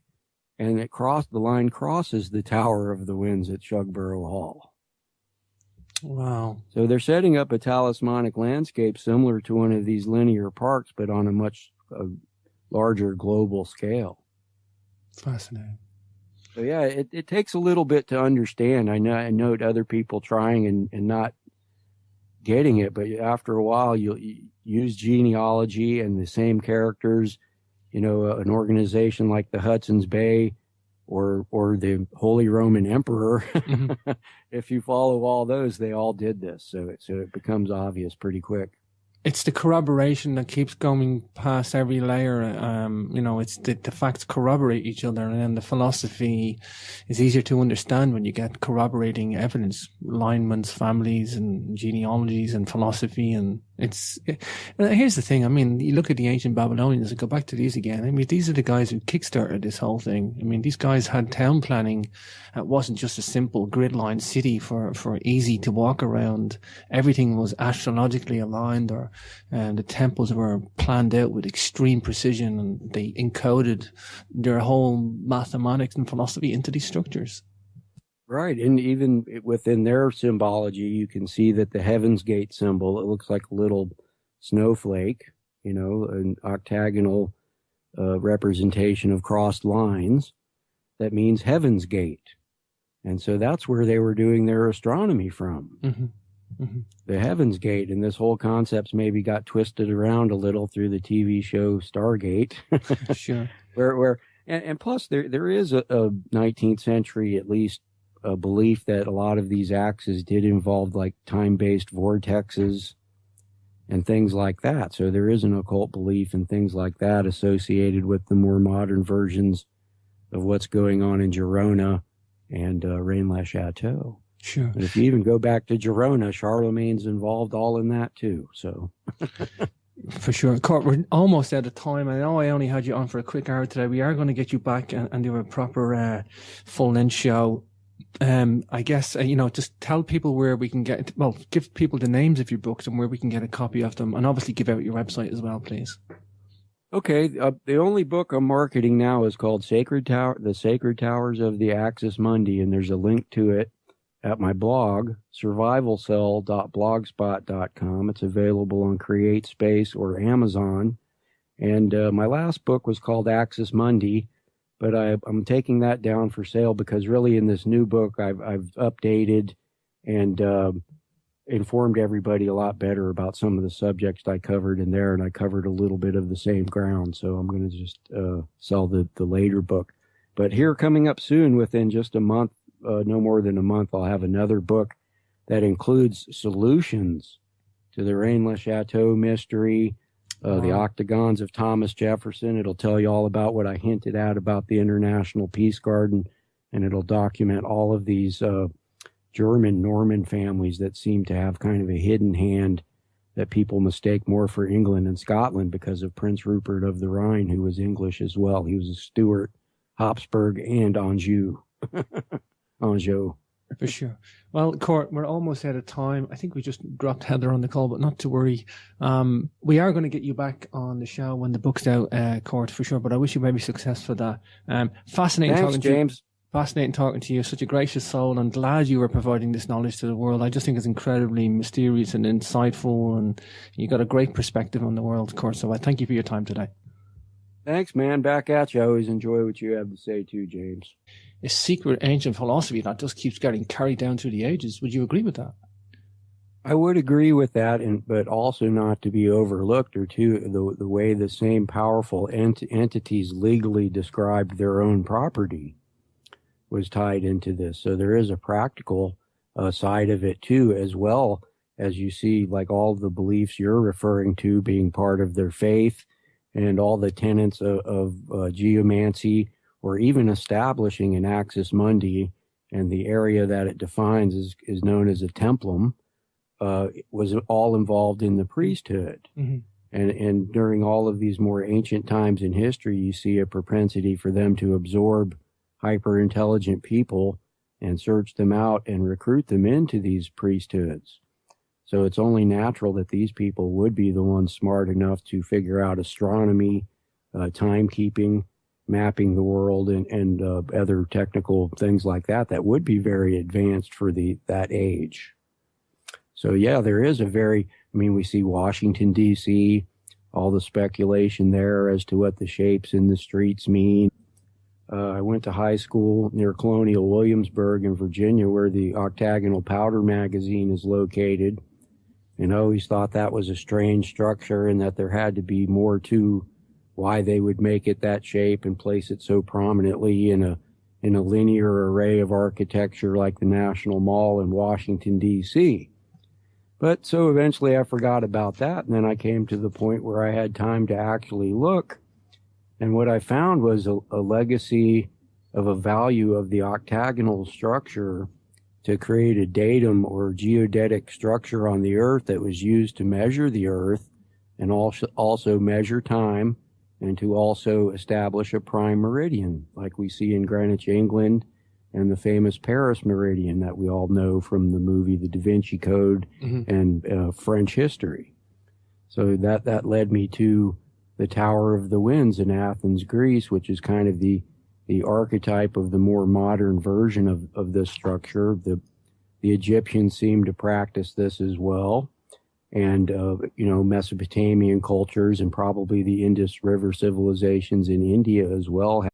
and the line crosses the Tower of the Winds at Shugborough Hall. Wow. So they're setting up a talismanic landscape similar to one of these linear parks, but on a much larger global scale. Fascinating. So yeah, it takes a little bit to understand. I note other people trying and not getting it, but after a while you'll use genealogy and the same characters, an organization like the Hudson's Bay or the Holy Roman Emperor. If you follow all those, they all did this. So it becomes obvious pretty quick. It's the corroboration that keeps going past every layer. It's the facts corroborate each other, and then the philosophy is easier to understand when you get corroborating evidence, linemen's families and genealogies and philosophy. And here's the thing. I mean, you look at the ancient Babylonians and go back to these again. I mean, these are the guys who kickstarted this whole thing. I mean, these guys had town planning. It wasn't just a simple grid-line city for easy to walk around. Everything was astrologically aligned, and the temples were planned out with extreme precision, and they encoded their whole mathematics and philosophy into these structures. Right. And even within their symbology, you can see that the Heaven's Gate symbol, it looks like a little snowflake, an octagonal representation of crossed lines. That means Heaven's Gate. And so that's where they were doing their astronomy from. The Heaven's Gate. And this whole concept's maybe got twisted around a little through the TV show Stargate. Sure. And plus there is a 19th century, at least, a belief that a lot of these axes did involve like time-based vortexes and things like that. So there is an occult belief and things like that associated with the more modern versions of what's going on in Girona and Rennes-le-Château. Sure. And if you even go back to Girona, Charlemagne's involved all in that too. So for sure. Cort, we're almost out of time. I know I only had you on for a quick hour today. We are going to get you back and do a proper full-length show. I guess, just tell people where we can give people the names of your books and where we can get a copy of them, and obviously give out your website as well, please. Okay, the only book I'm marketing now is called The Sacred Towers of the Axis Mundi, and there's a link to it at my blog, survivalcell.blogspot.com. It's available on CreateSpace or Amazon. And my last book was called Axis Mundi, but I'm taking that down for sale because really in this new book I've updated and informed everybody a lot better about some of the subjects I covered in there, and I covered a little bit of the same ground. So I'm going to just sell the later book. But here coming up soon, within just a month, no more than a month, I'll have another book that includes solutions to the Rennes-le-Chateau mystery, the Octagons of Thomas Jefferson. It'll tell you all about what I hinted at about the International Peace Garden, and it'll document all of these German Norman families that seem to have kind of a hidden hand that people mistake more for England and Scotland because of Prince Rupert of the Rhine, who was English as well. He was a Stuart, Habsburg, and Anjou. Anjou. For sure. Well, Court, we're almost out of time. I think we just dropped Heather on the call, but not to worry. We are going to get you back on the show when the book's out, Court, for sure. But I wish you maybe success for that. Fascinating. Thanks, talking James. To you. Fascinating talking to you. Such a gracious soul. I'm glad you were providing this knowledge to the world. I just think it's incredibly mysterious and insightful, and you got a great perspective on the world, Court. So I thank you for your time today. Thanks, man. Back at you. I always enjoy what you have to say too, James. A secret ancient philosophy that just keeps getting carried down through the ages. Would you agree with that? I would agree with that, but also not to be overlooked, or the way the same powerful entities legally described their own property was tied into this. So there is a practical side of it too, as well as you see, like all the beliefs you're referring to being part of their faith, and all the tenets of geomancy, or even establishing an axis mundi, and the area that it defines is known as a templum, was all involved in the priesthood. Mm-hmm. And during all of these more ancient times in history, you see a propensity for them to absorb hyper-intelligent people and search them out and recruit them into these priesthoods. So it's only natural that these people would be the ones smart enough to figure out astronomy, timekeeping, mapping the world, and other technical things like that would be very advanced for that age. So yeah, there is we see Washington, D.C., all the speculation there as to what the shapes in the streets mean. I went to high school near Colonial Williamsburg in Virginia, where the Octagonal Powder Magazine is located, and I always thought that was a strange structure, and that there had to be more to why they would make it that shape and place it so prominently in a linear array of architecture like the National Mall in Washington, D.C. But so eventually I forgot about that, and then I came to the point where I had time to actually look, and what I found was a legacy of a value of the octagonal structure to create a datum or geodetic structure on the Earth that was used to measure the Earth and also measure time, and to also establish a prime meridian like we see in Greenwich, England, and the famous Paris meridian that we all know from the movie The Da Vinci Code, mm-hmm. and French history. So that led me to the Tower of the Winds in Athens, Greece, which is kind of the archetype of the more modern version of this structure. The Egyptians seem to practice this as well. And, Mesopotamian cultures and probably the Indus River civilizations in India as well.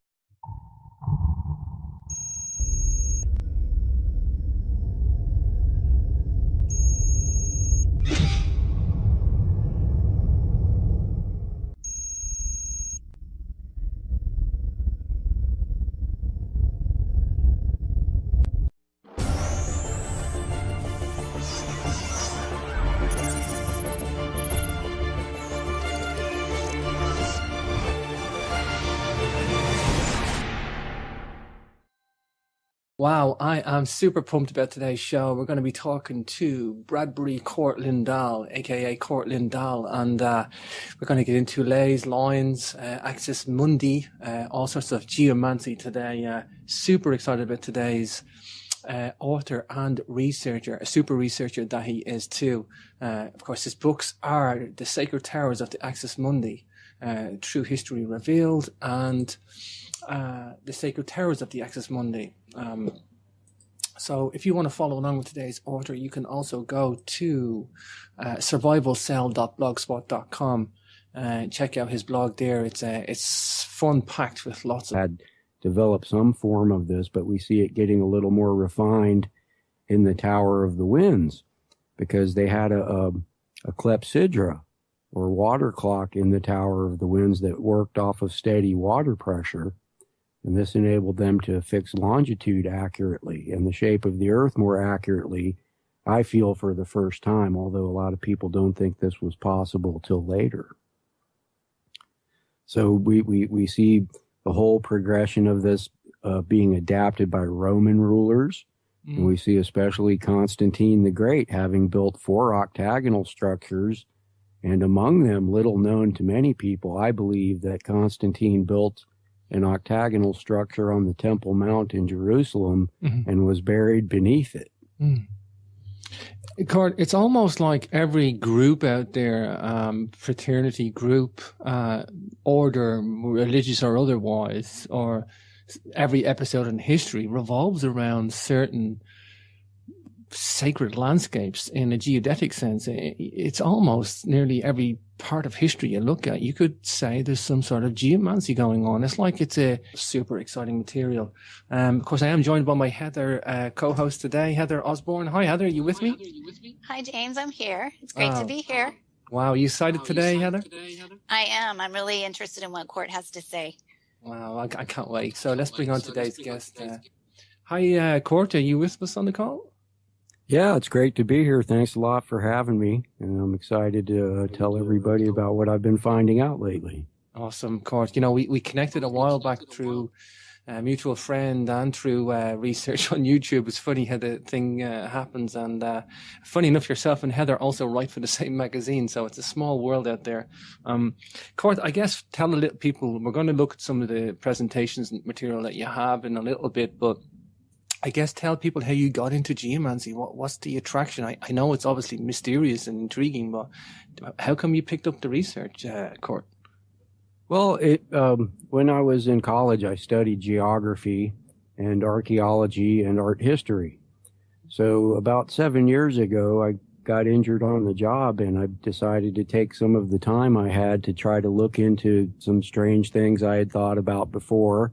Wow, I am super pumped about today's show. We're going to be talking to Bradbury Court Lindahl, aka Court Lindahl, and we're going to get into Ley Lines, Axis Mundi, all sorts of geomancy today. Super excited about today's author and researcher, a super researcher that he is too. Of course, his books are The Sacred Towers of the Axis Mundi, True History Revealed, and The Sacred Towers of the Axis Mundi. So if you want to follow along with today's author, you can also go to survivalcell.blogspot.com and check out his blog there. It's fun, packed with lots of... Had developed some form of this, but we see it getting a little more refined in the Tower of the Winds, because they had a clepsydra or water clock in the Tower of the Winds that worked off of steady water pressure. And this enabled them to fix longitude accurately and the shape of the Earth more accurately, I feel, for the first time, although a lot of people don't think this was possible till later. So we see the whole progression of this being adapted by Roman rulers. Mm. And we see especially Constantine the Great having built 4 octagonal structures. And among them, little known to many people, I believe that Constantine built an octagonal structure on the Temple Mount in Jerusalem, mm-hmm. and was buried beneath it. Mm. Cort, it's almost like every group out there, fraternity group, order, religious or otherwise, or every episode in history revolves around certain sacred landscapes in a geodetic sense. It's almost nearly every part of history you look at, you could say there's some sort of geomancy going on. It's like it's a super exciting material. Of course, I am joined by my Heather co-host today, Heather Osborne. Hi, Heather, are you with me? Hi, James. I'm here. It's great to be here. Wow, you excited today, Heather? I am. I'm really interested in what Cort has to say. Wow, I can't wait. So let's bring on today's guest. Hi, Cort, are you with us on the call? Yeah, it's great to be here. Thanks a lot for having me. And I'm excited to tell everybody about what I've been finding out lately. Awesome, Cort. You know, we connected a while back through a mutual friend and through research on YouTube. It's funny how the thing happens. And funny enough, yourself and Heather also write for the same magazine. So it's a small world out there. Cort, I guess tell the little people, we're going to look at some of the presentations and material that you have in a little bit, but I guess tell people how you got into geomancy. What's the attraction? I know it's obviously mysterious and intriguing, but how come you picked up the research, Cort? Well, when I was in college, I studied geography and archaeology and art history. So about 7 years ago, I got injured on the job, and I decided to take some of the time I had to try to look into some strange things I had thought about before,